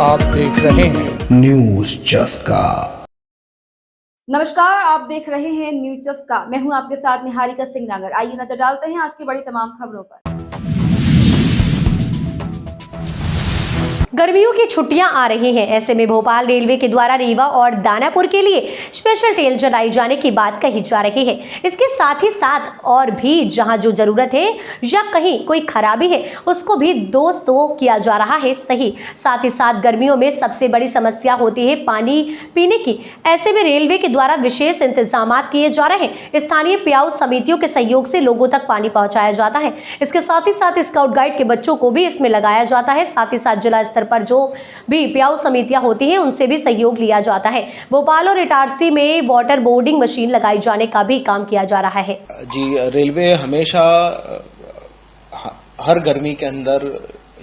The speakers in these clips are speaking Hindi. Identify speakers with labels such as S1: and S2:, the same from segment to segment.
S1: आप देख रहे हैं न्यूज चस्का।
S2: नमस्कार, आप देख रहे हैं न्यूज चस्का। मैं हूं आपके साथ निहारिका सिंह नागर। आइए नजर डालते हैं आज की बड़ी तमाम खबरों पर।
S3: गर्मियों की छुट्टियां आ रही हैं, ऐसे में भोपाल रेलवे के द्वारा रीवा और दानापुर के लिए स्पेशल ट्रेन चलाई जाने की बात कही जा रही है। इसके साथ ही साथ और भी जहां जो जरूरत है या कहीं कोई खराबी है उसको भी दोस्तों किया जा रहा है सही। साथ ही साथ गर्मियों में सबसे बड़ी समस्या होती है पानी पीने की। ऐसे में रेलवे के द्वारा विशेष इंतजाम किए जा रहे हैं। स्थानीय प्याऊ समितियों के सहयोग से लोगों तक पानी पहुंचाया जाता है। इसके साथ ही साथ स्काउट गाइड के बच्चों को भी इसमें लगाया जाता है। साथ ही साथ जिला स्तर पर जो भी प्याऊ समितियां होती हैं उनसे भी सहयोग लिया जाता है। भोपाल और इटारसी में वाटर बोर्डिंग मशीन लगाई जाने का भी काम किया जा रहा है।
S4: जी, रेलवे हमेशा हर गर्मी के अंदर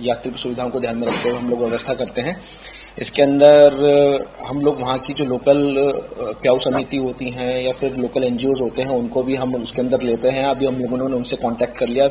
S4: यात्री सुविधाओं को ध्यान में रखते हुए हम लोग व्यवस्था करते हैं। इसके अंदर हम लोग वहाँ की जो लोकल प्याऊ समिति होती हैं या फिर लोकल एनजीओज होते हैं उनको भी हम उसके अंदर लेते हैं। अभी हम लोगों ने उनसे कांटेक्ट कर लिया।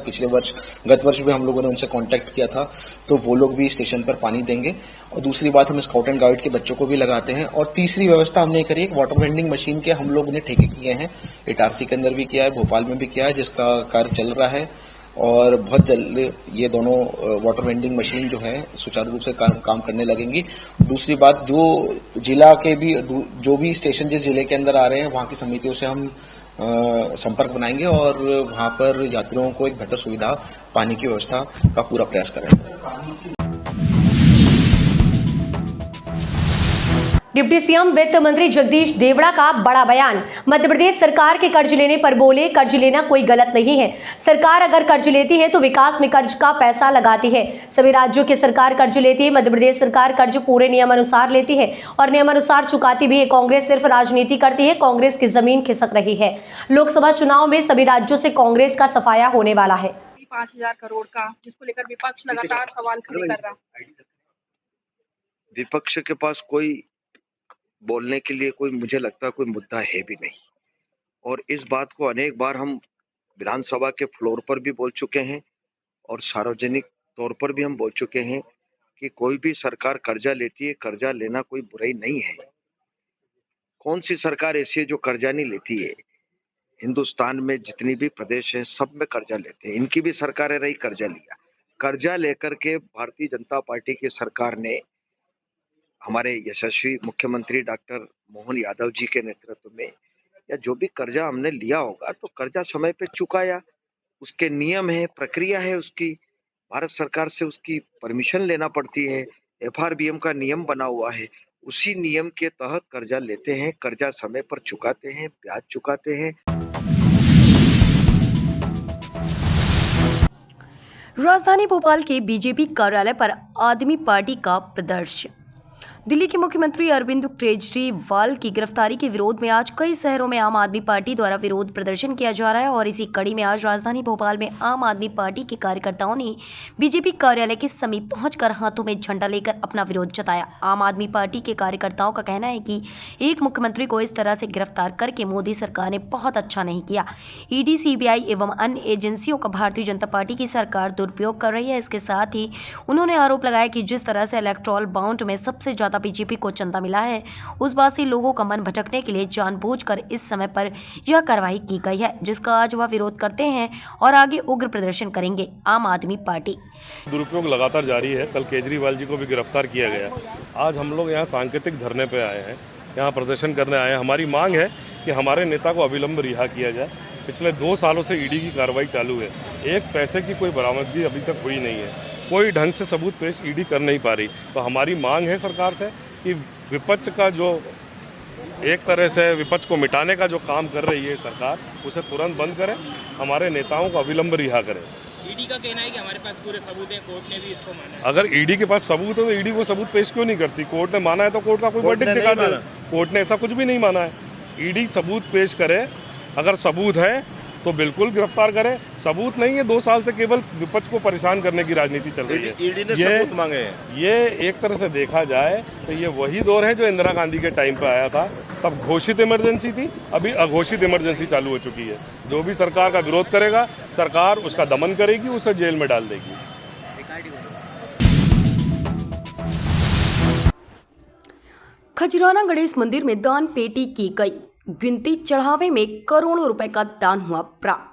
S4: गत वर्ष भी हम लोगों ने उनसे कांटेक्ट किया था, तो वो लोग भी स्टेशन पर पानी देंगे। और दूसरी बात, हम स्काउट एंड गाइड के बच्चों को भी लगाते हैं। और तीसरी व्यवस्था हमने करी, एक वाटर वेंडिंग मशीन के हम लोग ने ठेके किए हैं। इटारसी के अंदर भी किया है, भोपाल में भी किया है, जिसका कार्य चल रहा है। और बहुत जल्द ये दोनों वाटर वेंडिंग मशीन जो है सुचारू रूप से काम करने लगेंगी। दूसरी बात, जो जिला के भी जो भी स्टेशन जिस जिले के अंदर आ रहे हैं वहाँ की समितियों से हम संपर्क बनाएंगे और वहाँ पर यात्रियों को एक बेहतर सुविधा पानी की व्यवस्था का पूरा प्रयास करेंगे।
S3: डिप्टी सीएम वित्त मंत्री जगदीश देवड़ा का बड़ा बयान। मध्य प्रदेश सरकार के कर्ज लेने पर बोले, कर्ज लेना कोई गलत नहीं है। सरकार अगर कर्ज लेती है तो विकास में कर्ज का पैसा लगाती है। सभी राज्यों की सरकार कर्ज लेती है, मध्य प्रदेश सरकार कर्ज पूरे नियमानुसार लेती है और नियमानुसार चुकाती भी है। कांग्रेस सिर्फ राजनीति करती है, कांग्रेस की जमीन खिसक रही है। लोकसभा चुनाव में सभी राज्यों से कांग्रेस का सफाया होने वाला है।
S5: 5,000 करोड़ का, जिसको लेकर विपक्ष लगातार सवाल खड़े कर रहा।
S6: विपक्ष के पास कोई बोलने के लिए कोई, मुझे लगता है, कोई मुद्दा है भी नहीं। और इस बात को अनेक बार हम विधानसभा के फ्लोर पर भी बोल चुके हैं और सार्वजनिक तौर पर भी हम बोल चुके हैं कि कोई भी सरकार कर्जा लेती है, कर्जा लेना कोई बुराई नहीं है। कौन सी सरकार ऐसी है जो कर्जा नहीं लेती है? हिंदुस्तान में जितनी भी प्रदेश हैं सब में कर्जा लेते हैं। इनकी भी सरकारें रही, कर्जा लिया। कर्जा लेकर के भारतीय जनता पार्टी की सरकार ने हमारे यशस्वी मुख्यमंत्री डॉक्टर मोहन यादव जी के नेतृत्व में, या जो भी कर्जा हमने लिया होगा तो कर्जा समय पे चुकाया। उसके नियम है, प्रक्रिया है उसकी। भारत सरकार से उसकी परमिशन लेना पड़ती है। एफआरबीएम का नियम बना हुआ है, उसी नियम के तहत कर्जा लेते हैं, कर्जा समय पर चुकाते हैं, ब्याज चुकाते हैं।
S3: राजधानी भोपाल के बीजेपी कार्यालय पर आदमी पार्टी का प्रदर्शन। दिल्ली के मुख्यमंत्री अरविंद केजरीवाल की गिरफ्तारी के विरोध में आज कई शहरों में आम आदमी पार्टी द्वारा विरोध प्रदर्शन किया जा रहा है और इसी कड़ी में आज राजधानी भोपाल में आम आदमी पार्टी के कार्यकर्ताओं ने बीजेपी कार्यालय के समीप पहुंचकर हाथों में झंडा लेकर अपना विरोध जताया। आम आदमी पार्टी के कार्यकर्ताओं का कहना है कि एक मुख्यमंत्री को इस तरह से गिरफ्तार करके मोदी सरकार ने बहुत अच्छा नहीं किया। ईडी, सीबीआई एवं अन्य एजेंसियों का भारतीय जनता पार्टी की सरकार दुरुपयोग कर रही है। इसके साथ ही उन्होंने आरोप लगाया कि जिस तरह से इलेक्टोरल बाउंड में सबसे ज्यादा बीजेपी को चंदा मिला है, उस बात से लोगों का मन भटकने के लिए जानबूझकर इस समय पर यह कार्रवाई की गई है, जिसका आज वह विरोध करते हैं और आगे उग्र प्रदर्शन करेंगे। आम आदमी पार्टी
S7: दुरुपयोग लगातार जारी है। कल केजरीवाल जी को भी गिरफ्तार किया गया। आज हम लोग यहाँ सांकेतिक धरने पे आए हैं, यहाँ प्रदर्शन करने आए हैं। हमारी मांग है कि हमारे नेता को अविलंब रिहा किया जाए। पिछले 2 सालों से ईडी की कार्रवाई चालू है, एक पैसे की कोई बरामदगी अभी तक हुई नहीं है। कोई ढंग से सबूत पेश ईडी कर नहीं पा रही। तो हमारी मांग है सरकार से कि विपक्ष का जो एक तरह से विपक्ष को मिटाने का जो काम कर रही है सरकार, उसे तुरंत बंद करे, हमारे नेताओं को अविलंब रिहा करे।
S8: ईडी का कहना है कि हमारे पास पूरे सबूत हैं, कोर्ट ने भी इसको माना है।
S7: अगर ईडी के पास सबूत है तो ईडी को सबूत पेश क्यों नहीं करती? कोर्ट ने माना है तो कोर्ट का कोई वर्डिक्ट दिखा दे। कोर्ट ने ऐसा कुछ भी नहीं माना है। ईडी सबूत पेश करे, अगर सबूत है तो बिल्कुल गिरफ्तार करें। सबूत नहीं है, 2 साल से केवल विपक्ष को परेशान करने की राजनीति चल रही है।
S9: ईडी ने सबूत मांगे हैं।
S7: ये एक तरह से देखा जाए तो ये वही दौर है जो इंदिरा गांधी के टाइम पे आया था। तब घोषित इमरजेंसी थी, अभी अघोषित इमरजेंसी चालू हो चुकी है। जो भी सरकार का विरोध करेगा, सरकार उसका दमन करेगी, उसे जेल में डाल देगी।
S3: खजराना गणेश मंदिर में दान पेटी की गई, गिनती चढ़ावे में करोड़ों रुपए का दान हुआ प्राप्त।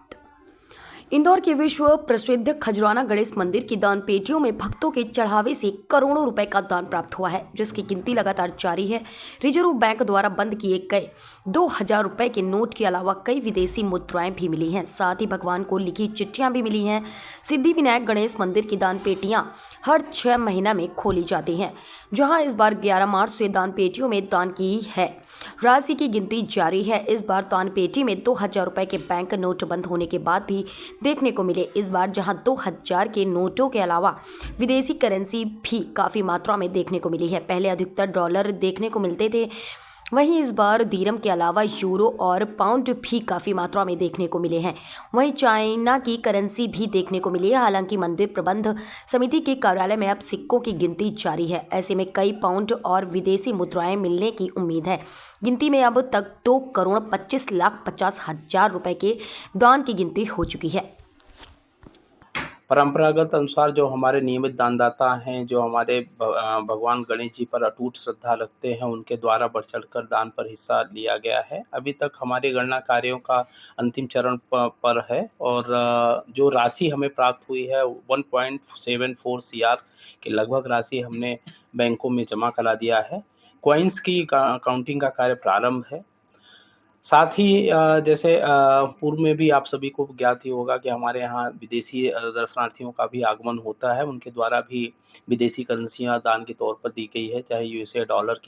S3: इंदौर के विश्व प्रसिद्ध खजराना गणेश मंदिर की दान पेटियों में भक्तों के चढ़ावे से करोड़ों रुपए का दान प्राप्त हुआ है, जिसकी गिनती लगातार जारी है। रिजर्व बैंक द्वारा बंद किए गए 2000 रुपए के नोट के अलावा कई विदेशी मुद्राएं भी मिली हैं। साथ ही भगवान को लिखी चिट्ठियां भी मिली हैं। सिद्धि विनायक गणेश मंदिर की दान पेटियां हर 6 महीना में खोली जाती हैं, जहां इस बार 11 मार्च से दान पेटियों में दान की है। राशि की गिनती जारी है। इस बार दान पेटी में 2000 रुपए के बैंक नोट बंद होने के बाद भी देखने को मिले। इस बार जहां 2000 के नोटों के अलावा विदेशी करेंसी भी काफ़ी मात्रा में देखने को मिली है। पहले अधिकतर डॉलर देखने को मिलते थे, वहीं इस बार दिरहम के अलावा यूरो और पाउंड भी काफ़ी मात्रा में देखने को मिले हैं। वहीं चाइना की करेंसी भी देखने को मिली है। हालांकि मंदिर प्रबंध समिति के कार्यालय में अब सिक्कों की गिनती जारी है। ऐसे में कई पाउंड और विदेशी मुद्राएं मिलने की उम्मीद है। गिनती में अब तक 2,25,50,000 रुपए के दान की गिनती हो चुकी है।
S9: परंपरागत अनुसार जो हमारे नियमित दानदाता हैं, जो हमारे भगवान गणेश जी पर अटूट श्रद्धा रखते हैं, उनके द्वारा बढ़ चढ़कर दान पर हिस्सा लिया गया है। अभी तक हमारे गणना कार्यों का अंतिम चरण पर है और जो राशि हमें प्राप्त हुई है 1.74 CR के लगभग राशि हमने बैंकों में जमा करा दिया है। कॉइन्स की काउंटिंग का कार्य प्रारंभ है। साथ ही जैसे पूर्व में भी आप सभी को ज्ञात ही होगा कि हमारे यहाँ विदेशी दर्शनार्थियों का भी आगमन होता है। उनके द्वारा भी विदेशी करेंसियाँ दान के तौर पर दी गई है, चाहे यूएसए डॉलर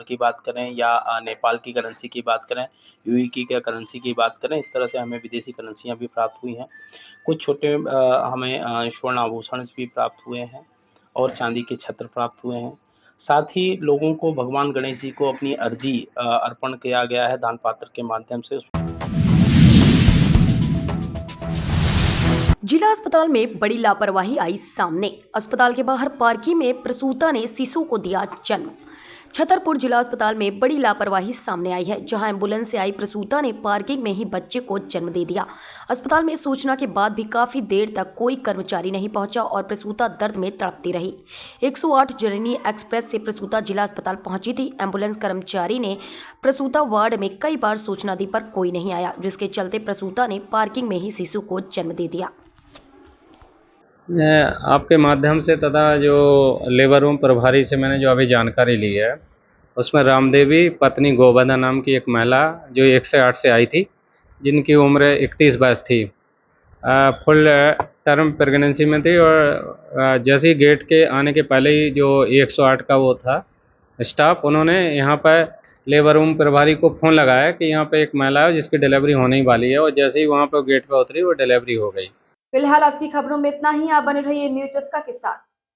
S9: की बात करें या नेपाल की करेंसी की बात करें, यूएई की करेंसी की बात करें। इस तरह से हमें विदेशी करेंसियाँ भी प्राप्त हुई हैं। कुछ छोटे हमें स्वर्ण आभूषण भी प्राप्त हुए हैं और चांदी के छत्र प्राप्त हुए हैं। साथ ही लोगों को भगवान गणेश जी को अपनी अर्जी अर्पण किया गया है दान पात्र के माध्यम से।
S3: जिला अस्पताल में बड़ी लापरवाही आई सामने। अस्पताल के बाहर पार्किंग में प्रसूता ने शिशु को दिया जन्म। छतरपुर जिला अस्पताल में बड़ी लापरवाही सामने आई है, जहां एम्बुलेंस से आई प्रसूता ने पार्किंग में ही बच्चे को जन्म दे दिया। अस्पताल में सूचना के बाद भी काफी देर तक कोई कर्मचारी नहीं पहुंचा और प्रसूता दर्द में तड़पती रही। 108 जननी एक्सप्रेस से प्रसूता जिला अस्पताल पहुंची थी। एम्बुलेंस कर्मचारी ने प्रसूता वार्ड में कई बार सूचना दी पर कोई नहीं आया, जिसके चलते प्रसूता ने पार्किंग में ही शिशु को जन्म दे दिया।
S10: आपके माध्यम से तथा जो लेबर रूम प्रभारी से मैंने जो अभी जानकारी ली है, उसमें रामदेवी पत्नी गोवदा नाम की एक महिला जो 108 से आई थी, जिनकी उम्र 31 थी, फुल टर्म प्रेगनेंसी में थी और जैसे ही गेट के आने के पहले ही जो 108 का वो था स्टाफ, उन्होंने यहाँ पर लेबर रूम प्रभारी को फ़ोन लगाया कि यहाँ पे एक महिला है जिसकी डिलीवरी होने ही वाली है, और जैसे ही वहाँ पर गेट पर उतरी वो डिलीवरी हो गई।
S2: फिलहाल आज की खबरों में इतना ही। आप बने रहिए न्यूज़ चस्का के साथ।